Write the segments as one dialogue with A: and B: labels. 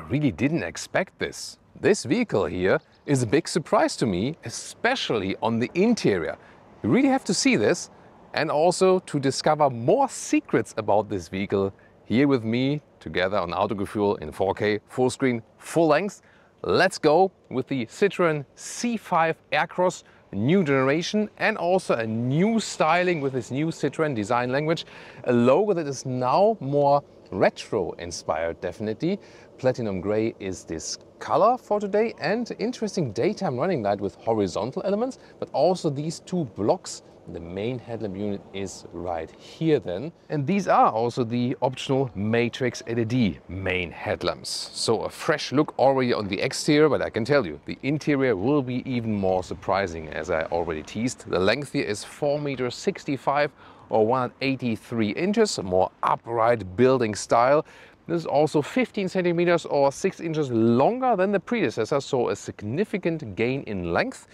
A: really didn't expect this. This vehicle here is a big surprise to me, especially on the interior. You really have to see this, and also to discover more secrets about this vehicle here with me together on Autogefühl in 4K, full screen, full length. Let's go with the Citroën C5 Aircross, new generation, and also a new styling with this new Citroën design language. A logo that is now more retro inspired, definitely. Platinum gray is this color for today, and interesting daytime running light with horizontal elements, but also these two blocks. The main headlamp unit is right here then. And these are also the optional matrix LED main headlamps. So a fresh look already on the exterior, but I can tell you, the interior will be even more surprising, as I already teased. The length here is 4.65 meters or 183 inches, a more upright building style. This is also 15 centimeters or 6 inches longer than the predecessor, so a significant gain in length.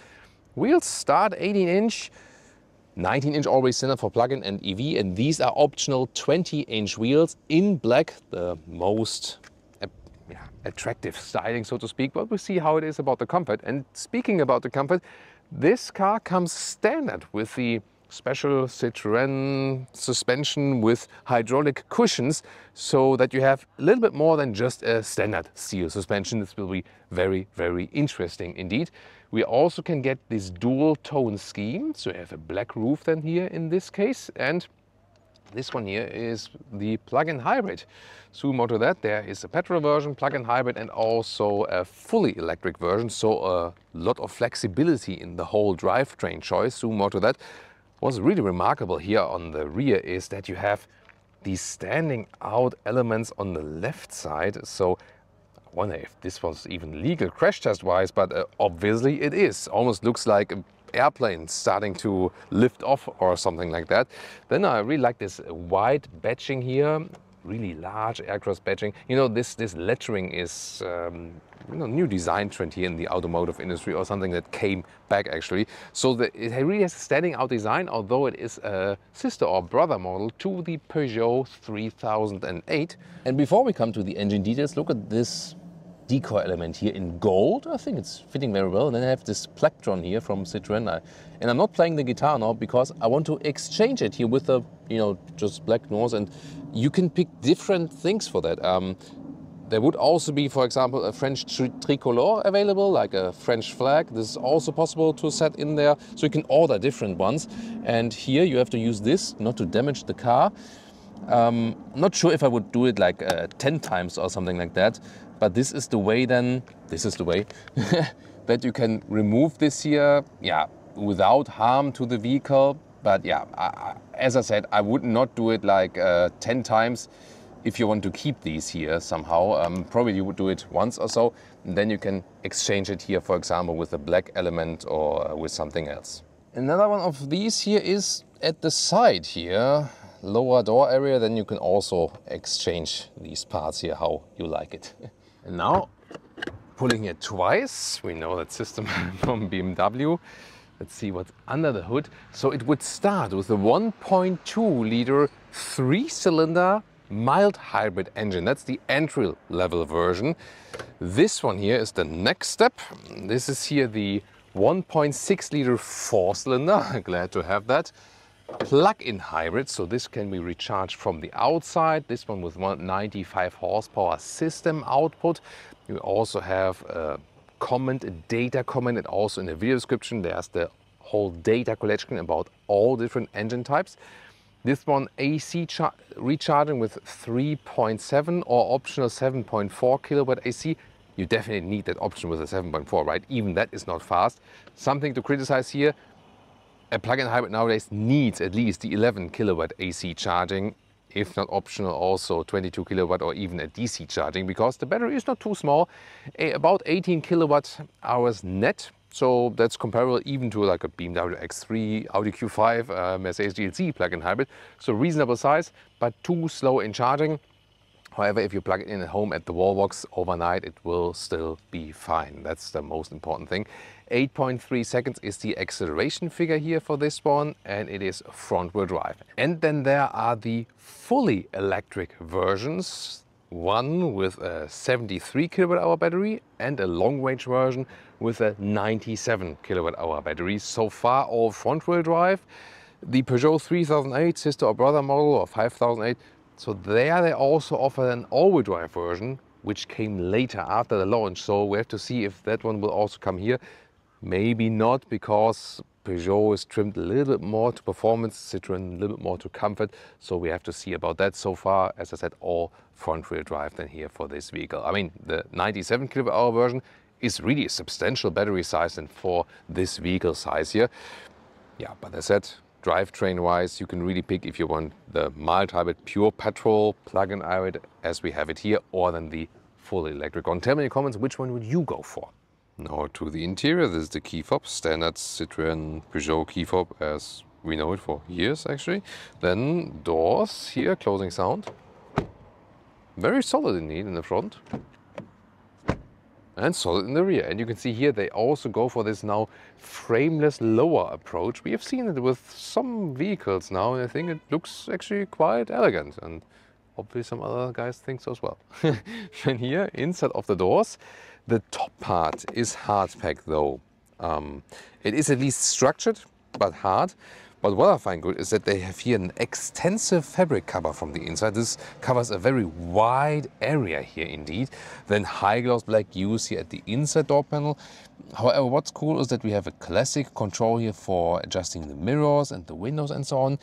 A: Wheels start 18-inch. 19-inch always standard for plug-in and EV, and these are optional 20-inch wheels in black, the most attractive styling, so to speak. But we'll see how it is about the comfort. And speaking about the comfort, this car comes standard with the special Citroën suspension with hydraulic cushions, so that you have a little bit more than just a standard steel suspension. This will be very, very interesting indeed. We also can get this dual tone scheme, so you have a black roof then here in this case, and this one here is the plug-in hybrid. Zoom out to that, there is a petrol version, plug-in hybrid, and also a fully electric version, so a lot of flexibility in the whole drivetrain choice. Zoom out to that. What's really remarkable here on the rear is that you have these standing out elements on the left side. So I wonder if this was even legal crash test wise, but obviously it is. Almost looks like an airplane starting to lift off or something like that. Then I really like this white badging here. Really large Aircross badging. You know, this lettering is new design trend here in the automotive industry, or something that came back actually. So it really has a standing out design, although it is a sister or brother model to the Peugeot 3008. And before we come to the engine details, look at this decoy element here in gold. I think it's fitting very well. And then I have this plectron here from Citroën. And I'm not playing the guitar now because I want to exchange it here with the, just black nose, and you can pick different things for that. There would also be, for example, a French tricolor available, like a French flag. This is also possible to set in there. So you can order different ones. And here you have to use this not to damage the car. Not sure if I would do it like 10 times or something like that. But this is the way then, this is the way that you can remove this here, without harm to the vehicle. But as I said, I would not do it like 10 times if you want to keep these here somehow. Probably you would do it once or so, and then you can exchange it here, for example, with a black element or with something else. Another one of these here is at the side here, lower door area. Then you can also exchange these parts here how you like it. And now, pulling it twice, we know that system from BMW. Let's see what's under the hood. So it would start with a 1.2 liter 3-cylinder mild hybrid engine. That's the entry level version. This one here is the next step. This is here the 1.6 liter 4-cylinder. Glad to have that. Plug-in hybrid, so this can be recharged from the outside. This one with 195 horsepower system output. You also have a data comment, and also in the video description there's the whole data collection about all different engine types. This one AC recharging with 3.7 or optional 7.4 kilowatt AC. You definitely need that option with a 7.4, right? Even that is not fast. Something to criticize here. A plug-in hybrid nowadays needs at least the 11 kilowatt AC charging, if not optional also 22 kilowatt or even a DC charging, because the battery is not too small, about 18 kilowatt hours net. So that's comparable even to like a BMW X3, Audi Q5, Mercedes GLC plug-in hybrid. So reasonable size, but too slow in charging. However, if you plug it in at home at the wall box overnight, it will still be fine. That's the most important thing. 8.3 seconds is the acceleration figure here for this one, and it is front-wheel drive. And then there are the fully electric versions. one with a 73 kWh battery and a long-range version with a 97 kWh battery. So far all front-wheel drive. The Peugeot 3008, sister or brother model, or 5008, so there they also offer an all-wheel drive version, which came later after the launch. So we have to see if that one will also come here. Maybe not, because Peugeot is trimmed a little bit more to performance, Citroën a little bit more to comfort. So we have to see about that. So far, as I said, all front-wheel drive then here for this vehicle. I mean, the 97 kWh version is really a substantial battery size and for this vehicle size here. Yeah, but as I said, drivetrain-wise, you can really pick if you want the mild hybrid pure petrol plug-in hybrid as we have it here, or then the fully electric one. Tell me in the comments, which one would you go for? Now to the interior. This is the key fob, standard Citroën Peugeot key fob as we know it for years actually. Then doors here, closing sound. Very solid indeed in the front. And solid in the rear. And you can see here they also go for this now frameless lower approach. We have seen it with some vehicles now, and I think it looks actually quite elegant, and obviously some other guys think so as well. And here inside of the doors, the top part is hard packed though. It is at least structured but hard. But what I find good is that they have here an extensive fabric cover from the inside. This covers a very wide area here indeed. Then high gloss black used here at the inside door panel. However, what's cool is that we have a classic control here for adjusting the mirrors and the windows and so on.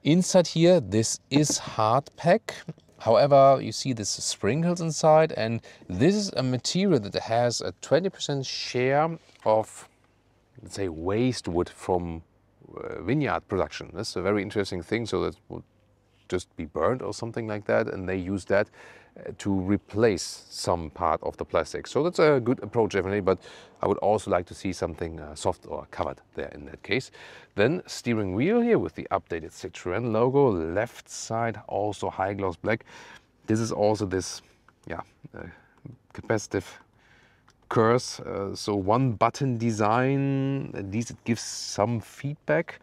A: Inside here, this is hard pack. However, you see this sprinkles inside, and this is a material that has a 20% share of, let's say, waste wood from vineyard production. That's a very interesting thing. So that would just be burned or something like that, and they use that to replace some part of the plastic. So that's a good approach definitely, but I would also like to see something soft or covered there in that case. Then steering wheel here with the updated Citroën logo, left side also high gloss black. This is also this capacitive curse, so one button design, at least it gives some feedback.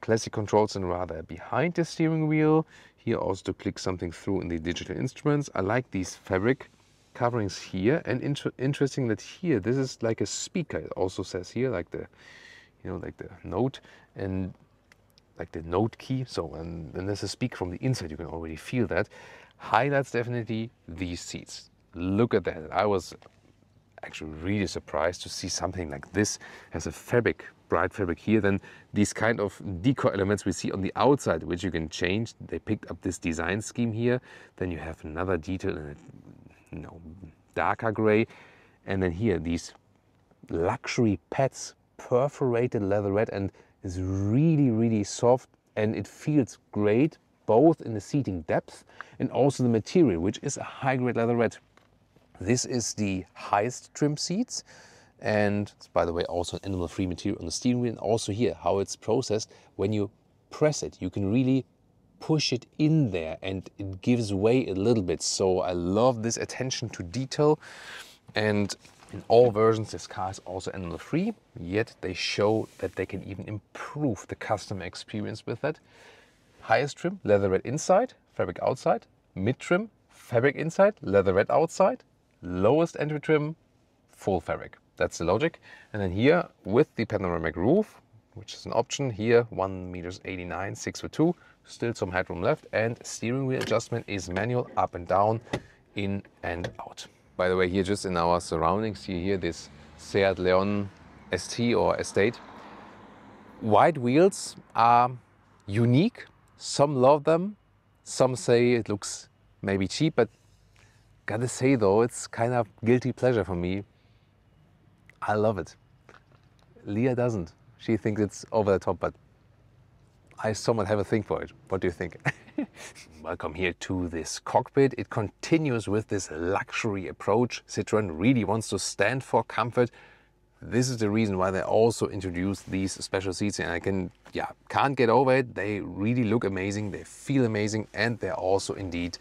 A: Classic controls and rather behind the steering wheel. Here also to click something through in the digital instruments. I like these fabric coverings here, and interesting that here this is like a speaker. It also says here like the, like the note and like the note key. So and there's a speaker from the inside. You can already feel that. Highlights definitely these seats. Look at that. I was actually really surprised to see something like this as a fabric, bright fabric here. Then these kind of decor elements we see on the outside, which you can change. They picked up this design scheme here. Then you have another detail in a darker gray, and then here these luxury pads, perforated leatherette, and is really soft, and it feels great both in the seating depth and also the material, which is a high-grade leatherette. This is the highest trim seats, and it's, by the way, also an animal-free material on the steering wheel. And also here, how it's processed, when you press it, you can really push it in there and it gives way a little bit. So I love this attention to detail. And in all versions, this car is also animal-free, yet they show that they can even improve the customer experience with that. Highest trim, leatherette inside, fabric outside. Mid-trim, fabric inside, leatherette outside. Lowest entry trim, full fabric. That's the logic. And then here with the panoramic roof, which is an option here, 1.89 m, 6'2", still some headroom left, and steering wheel adjustment is manual, up and down, in and out. By the way, here just in our surroundings, you hear this Seat Leon ST or Estate. Wide wheels are unique. Some love them. Some say it looks maybe cheap, but gotta say though, it's kind of guilty pleasure for me. I love it. Leah doesn't. She thinks it's over the top, but I somewhat have a thing for it. What do you think? Welcome here to this cockpit. It continues with this luxury approach. Citroën really wants to stand for comfort. This is the reason why they also introduced these special seats, and I can't get over it. They really look amazing, they feel amazing, and they're also indeed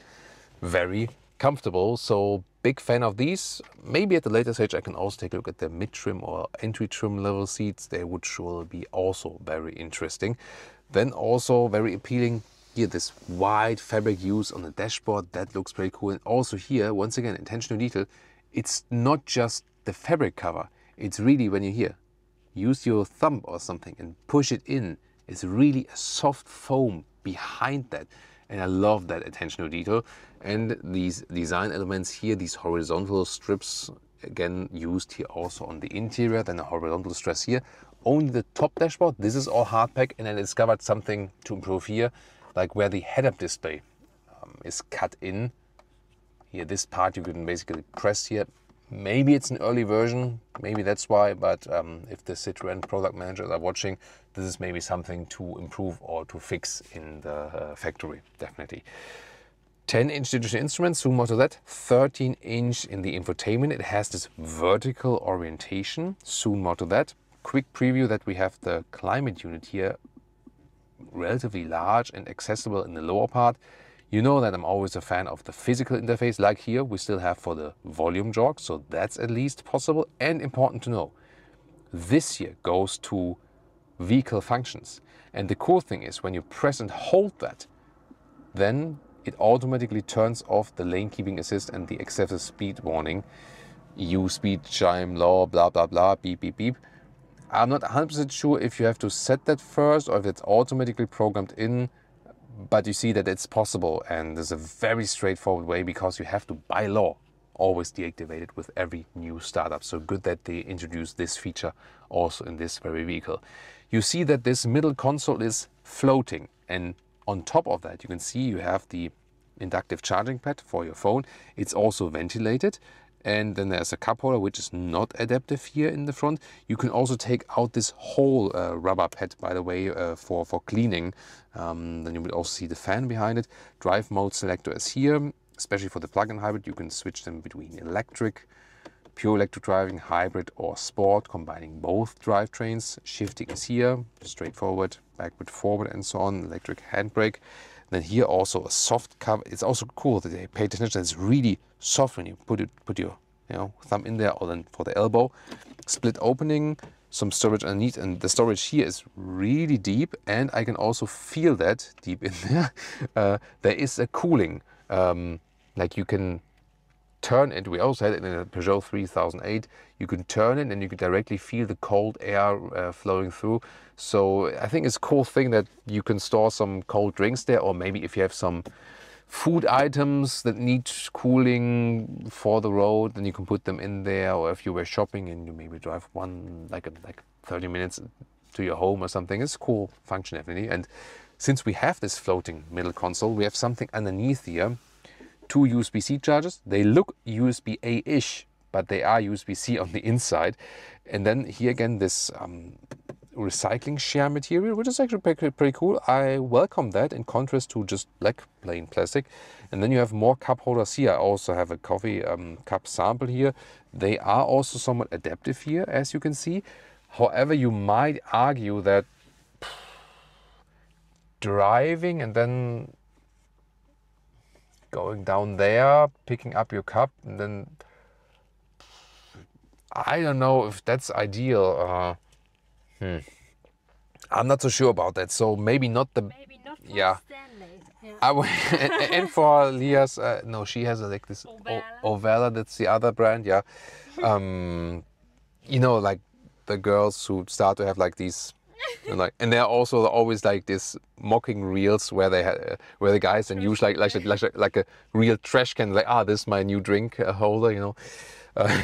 A: very comfortable. So big fan of these. Maybe at the later stage I can also take a look at the mid-trim or entry trim level seats. They would surely be also very interesting. Then also very appealing, Here, this white fabric used on the dashboard, that looks pretty cool. And also here, once again, attention to detail, it's not just the fabric cover. It's really, when you here, use your thumb or something and push it in, it's really a soft foam behind that. And I love that attention to detail. And these design elements here, these horizontal strips, again used here also on the interior, then a horizontal stress here. Only the top dashboard, this is all hard pack, and I discovered something to improve here, like where the head-up display is cut in. Here, this part you can basically press here. Maybe it's an early version, maybe that's why, but if the Citroën product managers are watching, this is maybe something to improve or to fix in the factory, definitely. 10-inch digital instruments, zoom out to that. 13-inch in the infotainment. It has this vertical orientation, zoom out to that. Quick preview that we have the climate unit here, relatively large and accessible in the lower part. You know that I'm always a fan of the physical interface, like here we still have for the volume jog, so that's at least possible. And important to know, this here goes to vehicle functions. And the cool thing is when you press and hold that, then it automatically turns off the lane keeping assist and the excessive speed warning. EU speed chime law, blah, blah, blah, beep, beep, beep. I'm not 100% sure if you have to set that first or if it's automatically programmed in, but you see that it's possible, and there's a very straightforward way because you have to, by law, always deactivate it with every new startup. So good that they introduced this feature also in this very vehicle. You see that this middle console is floating, and on top of that, you can see you have the inductive charging pad for your phone. It's also ventilated. And then there's a cup holder, which is not adaptive here in the front. You can also take out this whole rubber pad, by the way, for cleaning. Then you will also see the fan behind it. Drive mode selector is here, especially for the plug-in hybrid. You can switch them between electric, pure electric driving, hybrid or sport, combining both drivetrains. Shifting is here, straightforward, backward, forward, and so on. Electric handbrake. Then here also a soft cover. It's also cool that they pay attention. It's really soft when you put your thumb in there, or then for the elbow. Split opening, some storage underneath, and the storage here is really deep, and I can also feel that deep in there. There is a cooling, like you can turn it. We also had it in a Peugeot 3008. You can turn it and you can directly feel the cold air flowing through. So I think it's a cool thing that you can store some cold drinks there, or maybe if you have some food items that need cooling for the road, then you can put them in there. Or if you were shopping and you maybe drive like 30 minutes to your home or something, it's a cool function definitely. And since we have this floating middle console, we have something underneath here. 2 USB-C chargers. They look USB-A-ish, but they are USB-C on the inside. And then here again, this recycling share material, which is actually pretty cool. I welcome that in contrast to just black plain plastic. And then you have more cup holders here. I also have a coffee cup sample here. They are also somewhat adaptive here, as you can see. However, you might argue that driving and then going down there, picking up your cup, and then I don't know if that's ideal. I'm not so sure about that. So maybe not the.
B: Maybe not for
A: yeah.
B: Stanley.
A: Yeah. and for Leah's, no, she has like this Ovella. That's the other brand. Yeah. You know, like the girls who start to have like these. And they're also always like this mocking reels where they where the guys then use like a real trash can, like, this is my new drink holder, you know.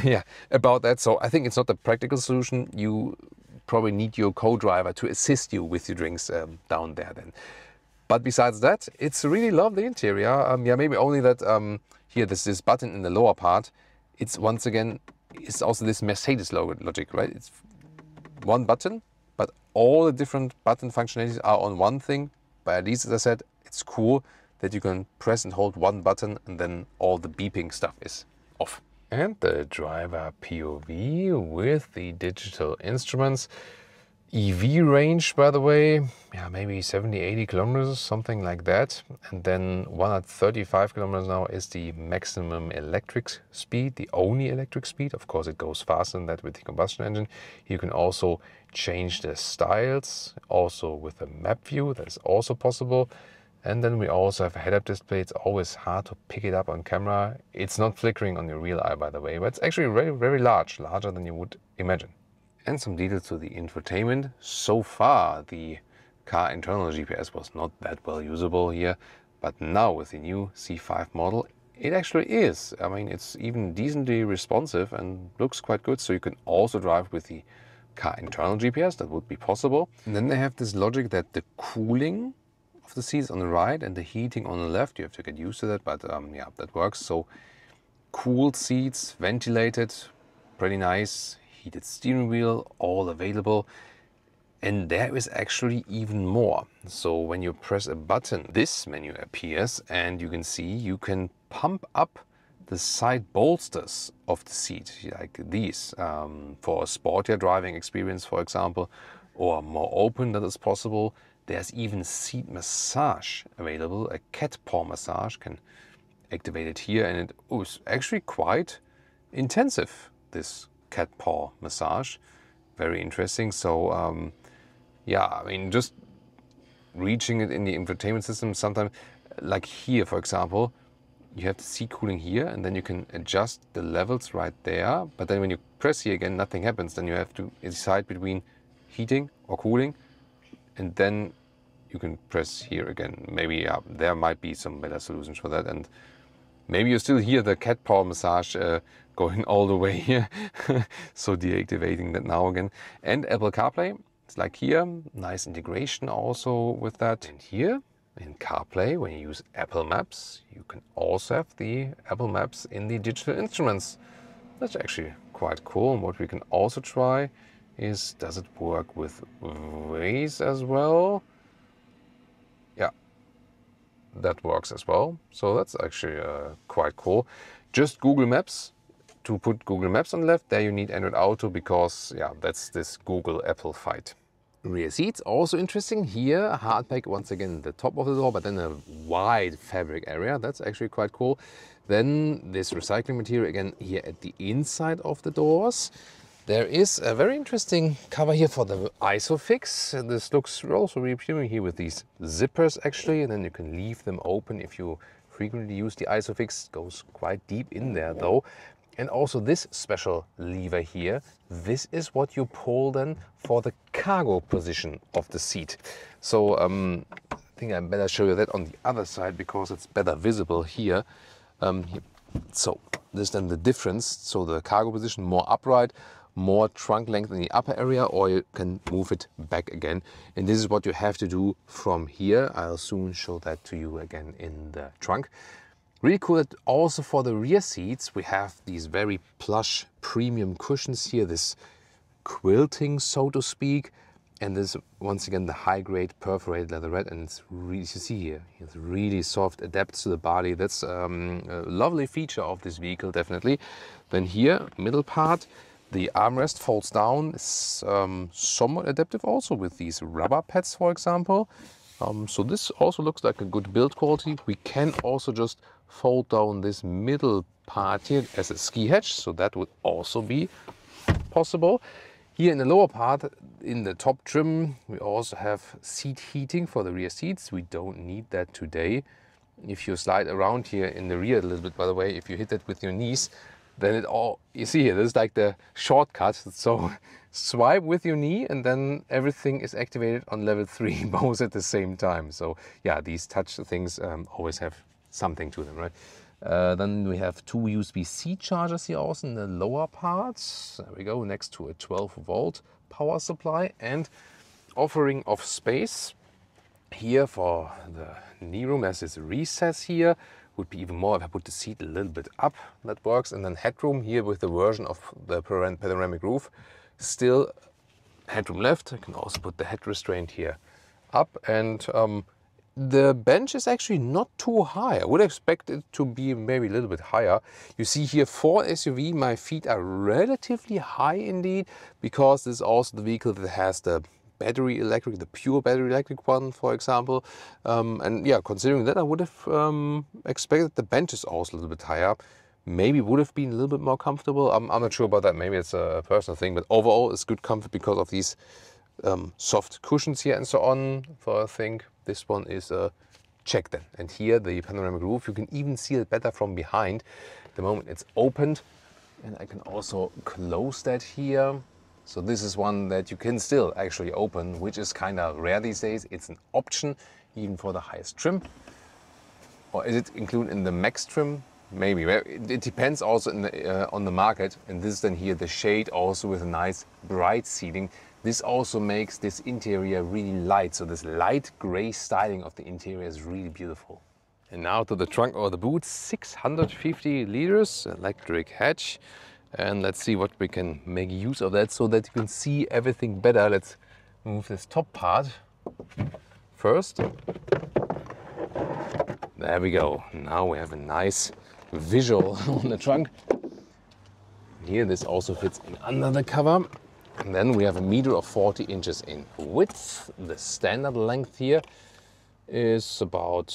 A: Yeah, about that. So I think it's not a practical solution. You probably need your co-driver to assist you with your drinks down there then. But besides that, it's a really lovely interior. Yeah, maybe only that here there's this button in the lower part. It's once again, it's also this Mercedes logic, right? It's one button, but all the different button functionalities are on one thing. But at least, as I said, it's cool that you can press and hold one button and then all the beeping stuff is off. And the driver POV with the digital instruments. EV range, by the way, yeah, maybe 70-80 kilometers, something like that. And then 135 kilometers now is the maximum electric speed, the only electric speed. Of course, it goes faster than that with the combustion engine. You can also change the styles, also with the map view. That is also possible. And then we also have a head-up display. It's always hard to pick it up on camera. It's not flickering on your real eye, by the way, but it's actually very, very large, larger than you would imagine. And some details to the infotainment. So far, the car internal GPS was not that well usable here, but now with the new C5 model, it actually is. I mean, it's even decently responsive and looks quite good. So you can also drive with the car internal GPS, that would be possible. And then they have this logic that the cooling of the seats on the right and the heating on the left, you have to get used to that, but yeah, that works. So cooled seats, ventilated, pretty nice, heated steering wheel, all available. And there is actually even more. So when you press a button, this menu appears and you can see you can pump up the side bolsters of the seat, like these, for a sportier driving experience, for example, or more open that is possible. There's even seat massage available. A cat paw massage can activate it here, and it was actually quite intensive, this cat paw massage. Very interesting. So yeah, I mean, just reaching it in the infotainment system, sometimes, like here, for example, you have the seat cooling here, and then you can adjust the levels right there. But then when you press here again, nothing happens. Then you have to decide between heating or cooling, and then you can press here again. Maybe there might be some better solutions for that. And maybe you still hear the cat paw massage going all the way here. So deactivating that now again. And Apple CarPlay, it's like here, nice integration also with that. And here in CarPlay, when you use Apple Maps, you can also have the Apple Maps in the digital instruments. That's actually quite cool. And what we can also try is, does it work with Waze as well? Yeah, that works as well. So that's actually quite cool. Just Google Maps. To put Google Maps on the left, there you need Android Auto, because yeah, that's this Google Apple fight. Rear seats, also interesting. Here, hardback once again the top of the door, but then a wide fabric area. That's actually quite cool. Then this recycling material again here at the inside of the doors. There is a very interesting cover here for the ISOFIX. This looks also reappearing here with these zippers actually, and then you can leave them open if you frequently use the ISOFIX. It goes quite deep in there though. And also this special lever here, this is what you pull then for the cargo position of the seat. So I think I better show you that on the other side, because it's better visible here. So this is then the difference. So the cargo position, more upright, more trunk length in the upper area, or you can move it back again. And this is what you have to do from here. I'll soon show that to you again in the trunk. Really cool that also for the rear seats we have these very plush premium cushions here, this quilting so to speak, and this once again the high grade perforated leatherette, and it's really, you see here, it's really soft, adapts to the body. That's a lovely feature of this vehicle, definitely. Then here, middle part, the armrest folds down, is somewhat adaptive also with these rubber pads, for example. So this also looks like a good build quality. We can also just fold down this middle part here as a ski hatch, so that would also be possible. Here in the lower part, in the top trim, we also have seat heating for the rear seats. We don't need that today. If you slide around here in the rear a little bit, by the way, if you hit it with your knees, then it all, you see here, this is like the shortcut. So swipe with your knee and then everything is activated on level 3, both at the same time. So yeah, these touch things always have something to them, right? Then we have 2 USB-C chargers here also in the lower parts. There we go, next to a 12-volt power supply, and offering of space here for the knee room as this recess here. Would be even more if I put the seat a little bit up, that works. And then headroom here with the version of the panoramic roof. Still headroom left. I can also put the head restraint here up, and the bench is actually not too high. I would expect it to be maybe a little bit higher. You see here for SUV, my feet are relatively high indeed, because this is also the vehicle that has the battery electric, the pure battery electric one, for example. And yeah, considering that, I would have expected the bench is also a little bit higher. Maybe would have been a little bit more comfortable. I'm not sure about that. Maybe it's a personal thing, but overall it's good comfort because of these soft cushions here and so on. So I think this one is a check then. And here the panoramic roof, you can even see it better from behind. At the moment it's opened, and I can also close that here. So this is one that you can still actually open, which is kind of rare these days. It's an option even for the highest trim. Or is it included in the max trim? Maybe. It depends also on the market. And this is then here the shade also with a nice bright seating. This also makes this interior really light. So this light gray styling of the interior is really beautiful. And now to the trunk or the boot, 650 liters, electric hatch. And let's see what we can make use of that so that you can see everything better. Let's move this top part first. There we go. Now we have a nice visual on the trunk. Here this also fits in under the cover. And then we have 1.40 meters in width. The standard length here is about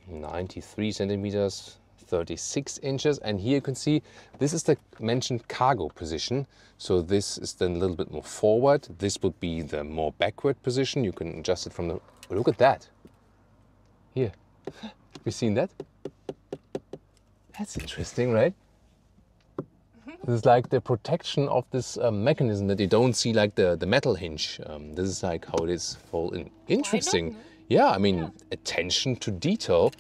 A: 93 centimeters, 36 inches. And here you can see this is the mentioned cargo position. So this is then a little bit more forward. This would be the more backward position. You can adjust it from the... Look at that. Here. Have you seen that? That's interesting, right? This is like the protection of this mechanism that you don't see like the metal hinge. This is like how it is folded. Interesting. Yeah, I mean, attention to detail.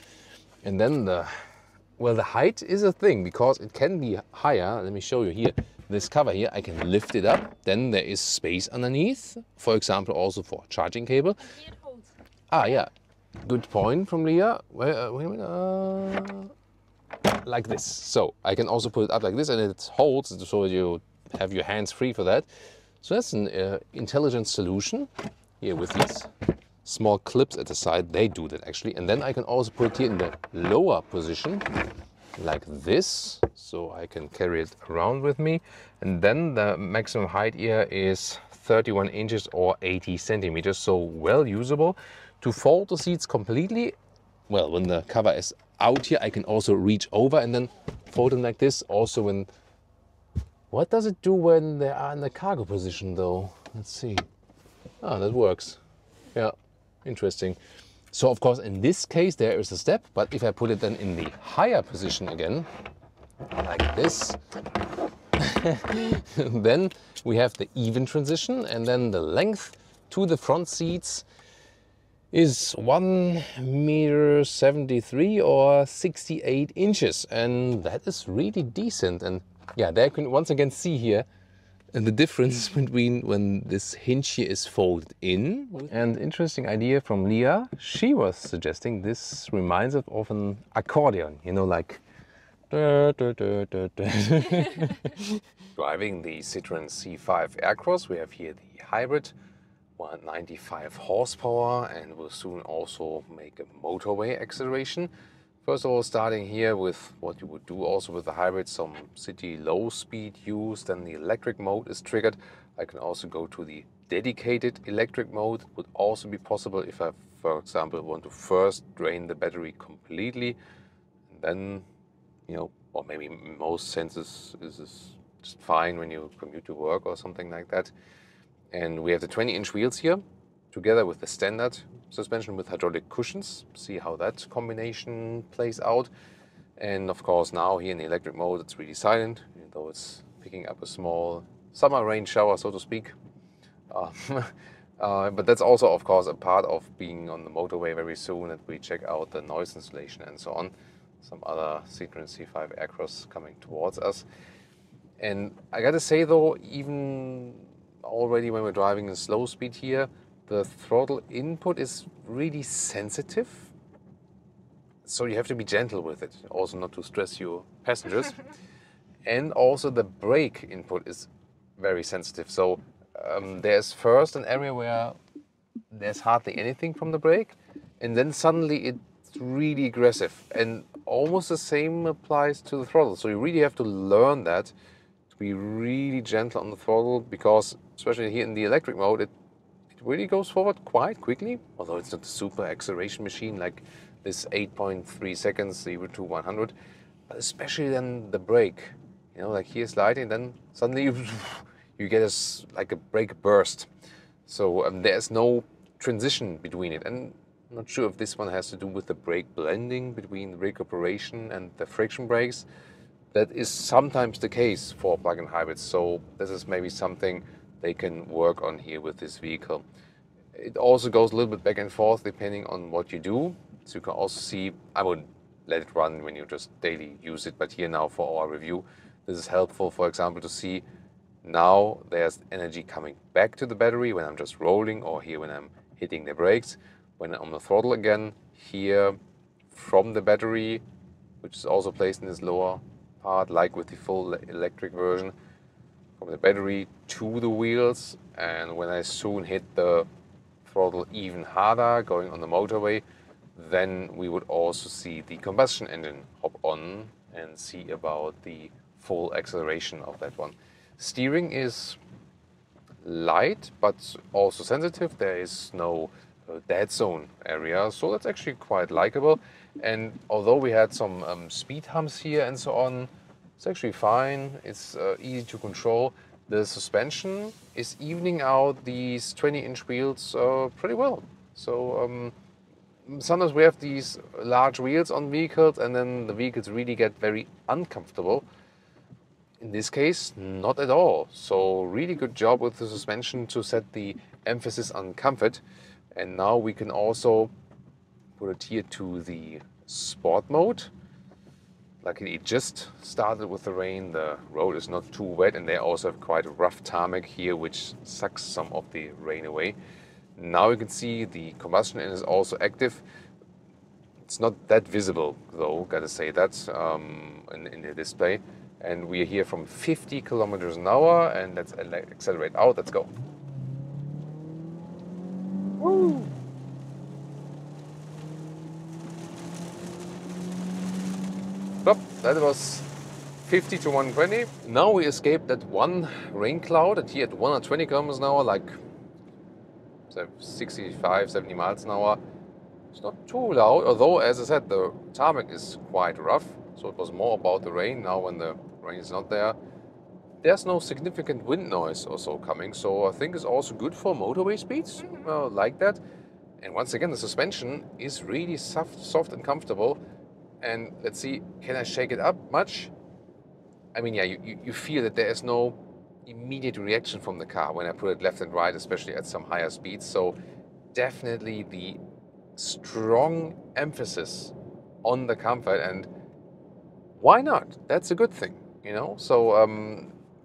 A: And then the height is a thing because it can be higher. Let me show you here. This cover here, I can lift it up. Then there is space underneath. For example, also for charging cable. Ah, yeah. Good point from Leah. Wait a minute. Like this. So I can also put it up like this and it holds so you have your hands free for that. So that's an intelligent solution here with these small clips at the side. They do that actually. And then I can also put it here in the lower position like this. So I can carry it around with me. And then the maximum height here is 31 inches or 80 centimeters. So well usable. To fold the seats completely, well, when the cover is out here, I can also reach over and then fold them like this. Also when, what does it do when they are in the cargo position though? Let's see. Ah, that works. Yeah, interesting. So of course, in this case, there is a step, but if I put it then in the higher position again, like this, then we have the even transition, and then the length to the front seats is 1.73 meters or 68 inches, and that is really decent. And yeah, there you can once again see here the difference between when this hinge here is folded in. And interesting idea from Leah. She was suggesting this reminds us of an accordion, you know, like driving the Citroën C5 Aircross. We have here the hybrid, 195 horsepower, and will soon also make a motorway acceleration. First of all, starting here with what you would do also with the hybrid, some city low speed use, then the electric mode is triggered. I can also go to the dedicated electric mode, would also be possible if I, for example, want to first drain the battery completely, and then, you know, or maybe in most senses this is just fine when you commute to work or something like that. And we have the 20-inch wheels here, together with the standard suspension with hydraulic cushions. See how that combination plays out. And of course now here in the electric mode it's really silent, even though it's picking up a small summer rain shower, so to speak. But that's also of course a part of being on the motorway very soon, that we check out the noise insulation and so on. Some other Citroën C5 Aircross coming towards us. And I gotta say though, even already when we're driving in slow speed here, the throttle input is really sensitive. So you have to be gentle with it, also not to stress your passengers. And also the brake input is very sensitive. So there's first an area where there's hardly anything from the brake, and then suddenly it's really aggressive. And almost the same applies to the throttle. So you really have to learn that, to be really gentle on the throttle, because especially here in the electric mode, it really goes forward quite quickly, although it's not a super acceleration machine like this 8.3 seconds 0 to 100, but especially then the brake, you know, like here sliding, then suddenly you get like a brake burst. So there's no transition between it, and I'm not sure if this one has to do with the brake blending between the recuperation and the friction brakes. That is sometimes the case for plug-in hybrids, so this is maybe something they can work on here with this vehicle. It also goes a little bit back and forth depending on what you do. So you can also see, I would let it run when you just daily use it, but here now for our review, this is helpful, for example, to see now there's energy coming back to the battery when I'm just rolling, or here when I'm hitting the brakes. When I'm on the throttle again, here from the battery, which is also placed in this lower part, like with the full electric version, from the battery to the wheels. And when I soon hit the throttle even harder, going on the motorway, then we would also see the combustion engine hop on and see about the full acceleration of that one. Steering is light, but also sensitive. There is no dead zone area, so that's actually quite likable. And although we had some speed humps here and so on, it's actually fine. It's easy to control. The suspension is evening out these 20-inch wheels pretty well. So sometimes we have these large wheels on vehicles and then the vehicles really get very uncomfortable. In this case, not at all. So really good job with the suspension to set the emphasis on comfort. And now we can also put it here to the sport mode. Like it just started with the rain, the road is not too wet, and they also have quite a rough tarmac here, which sucks some of the rain away. Now you can see the combustion engine is also active. It's not that visible though, gotta say that, in the display. And we are here from 50 kilometers an hour, and let's accelerate out, let's go. Woo! Stop. That was 50 to 120. Now we escaped that one rain cloud, and here at 120 kilometers an hour, like 65, 70 miles an hour. It's not too loud, although, as I said, the tarmac is quite rough. So it was more about the rain. Now when the rain is not there, there's no significant wind noise or so coming. So I think it's also good for motorway speeds, like that. And once again, the suspension is really soft and comfortable. And let's see, can I shake it up much? I mean, yeah, you feel that there is no immediate reaction from the car when I put it left and right, especially at some higher speeds. So definitely the strong emphasis on the comfort, and why not? That's a good thing, you know? So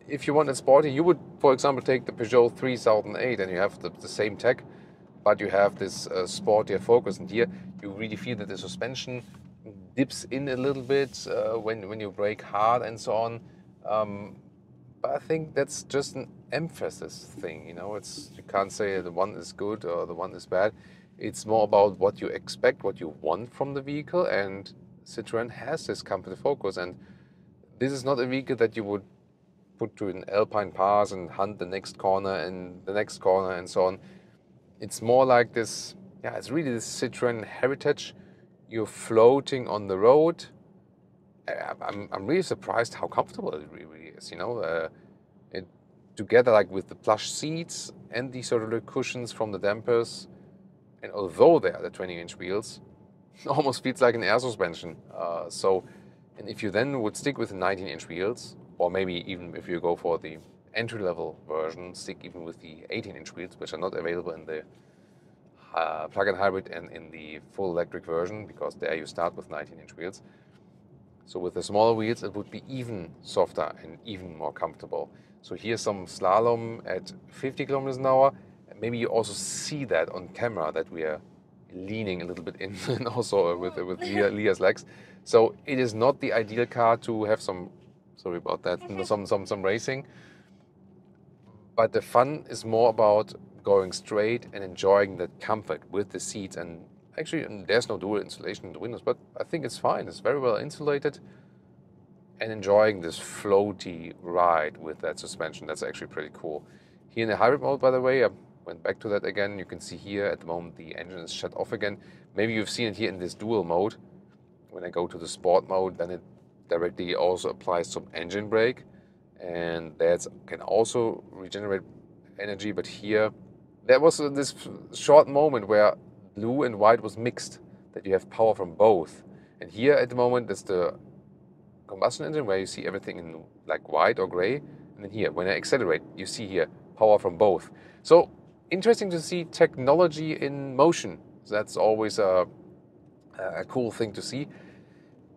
A: if you want it sporty, you would, for example, take the Peugeot 3008 and you have the same tech, but you have this sportier focus. And here you really feel that the suspension dips in a little bit when you brake hard and so on. But I think that's just an emphasis thing, you know. You can't say the one is good or the one is bad. It's more about what you expect, what you want from the vehicle, and Citroën has this comfort focus. And this is not a vehicle that you would put to an alpine pass and hunt the next corner and the next corner and so on. It's more like this, yeah, it's really this Citroën heritage. You're floating on the road. I'm really surprised how comfortable it really is, you know. It together, like with the plush seats and the sort of the cushions from the dampers, and although they are the 20-inch wheels, it almost feels like an air suspension. And if you then would stick with the 19-inch wheels, or maybe even if you go for the entry-level version, stick even with the 18-inch wheels, which are not available in the plug-in hybrid and in the full electric version, because there you start with 19-inch wheels. So with the smaller wheels, it would be even softer and even more comfortable. So here's some slalom at 50 kilometers an hour. And maybe you also see that on camera, that we are leaning a little bit in, and also with Leah's legs. So it is not the ideal car to have some, sorry about that, some racing. But the fun is more about going straight and enjoying that comfort with the seats. And actually, there's no dual insulation in the windows, but I think it's fine. It's very well insulated, and enjoying this floaty ride with that suspension. That's actually pretty cool. Here in the hybrid mode, by the way, I went back to that again. You can see here at the moment the engine is shut off again. Maybe you've seen it here in this dual mode. When I go to the sport mode, then it directly also applies some engine brake, and that can also regenerate energy. But here, there was this short moment where blue and white was mixed, that you have power from both. And here at the moment there's the combustion engine where you see everything in like white or gray. And then here, when I accelerate, you see here power from both. So interesting to see technology in motion. So that's always a cool thing to see.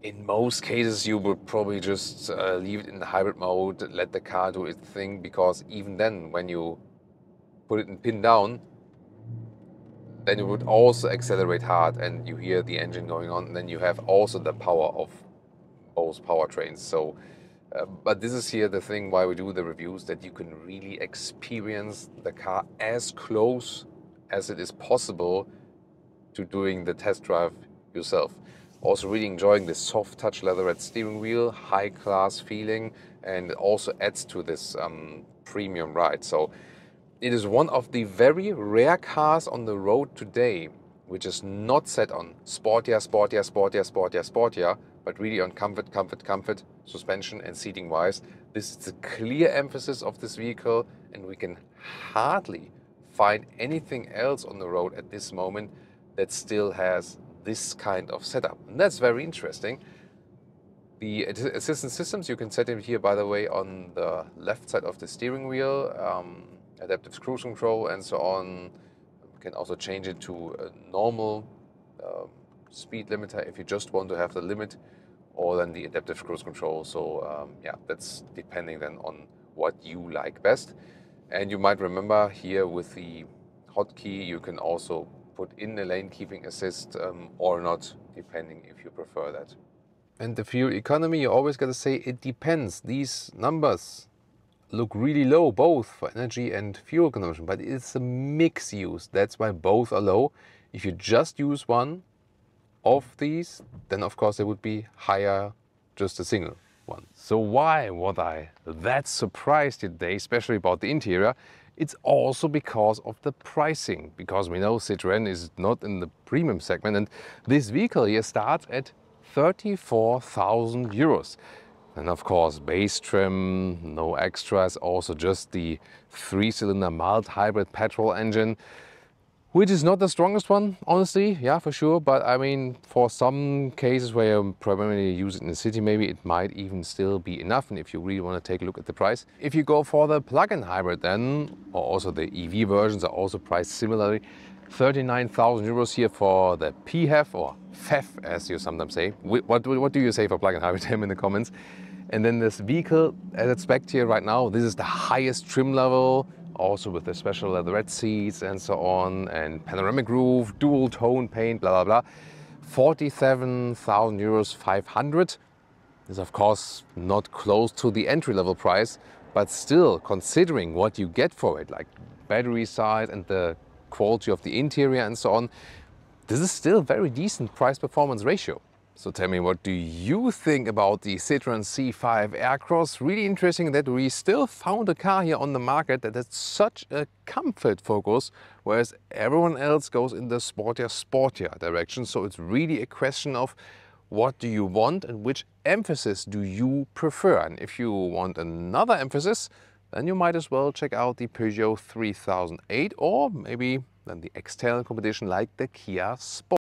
A: In most cases, you would probably just leave it in the hybrid mode, let the car do its thing, because even then, when you put it in pin down, then you would also accelerate hard and you hear the engine going on, and then you have also the power of both powertrains. So, but this is here the thing why we do the reviews, that you can really experience the car as close as it is possible to doing the test drive yourself. Also really enjoying this soft touch leatherette steering wheel, high class feeling, and it also adds to this premium ride. So it is one of the very rare cars on the road today which is not set on sportier, sportier, sportier, sportier, sportier, but really on comfort, comfort, comfort, suspension and seating wise. This is the clear emphasis of this vehicle, and we can hardly find anything else on the road at this moment that still has this kind of setup. And that's very interesting. The assistance systems, you can set them here, by the way, on the left side of the steering wheel, adaptive cruise control and so on. You can also change it to a normal speed limiter if you just want to have the limit, or then the adaptive cruise control. So yeah, that's depending then on what you like best. And you might remember here with the hotkey, you can also put in the lane keeping assist or not, depending if you prefer that. And the fuel economy, you always got to say it depends. These numbers look really low, both for energy and fuel consumption, but it's a mixed use. That's why both are low. If you just use one of these, then of course it would be higher, just a single one. So why was I that surprised today, especially about the interior? It's also because of the pricing, because we know Citroën is not in the premium segment, and this vehicle here starts at 34,000 euros. And of course, base trim, no extras, also just the 3-cylinder mild hybrid petrol engine, which is not the strongest one, honestly, yeah, for sure. But I mean, for some cases where you primarily use it in the city, maybe it might even still be enough. And if you really want to take a look at the price, if you go for the plug-in hybrid then, or also the EV versions are also priced similarly, 39,000 euros here for the PHEV, or PHEV as you sometimes say. What do you say for plug-in hybrid? Tell me in the comments. And then this vehicle, as it's spec'd here right now, this is the highest trim level, also with the special leatherette seats and so on, and panoramic roof, dual tone paint, blah, blah, blah. 47,000 euros 500 is of course not close to the entry-level price, but still, considering what you get for it, like battery size and the quality of the interior and so on, this is still a very decent price-performance ratio. So tell me, what do you think about the Citroën C5 Aircross? Really interesting that we still found a car here on the market that has such a comfort focus, whereas everyone else goes in the sportier direction. So it's really a question of what do you want and which emphasis do you prefer? And if you want another emphasis, then you might as well check out the Peugeot 3008, or maybe then the external competition like the Kia Sport.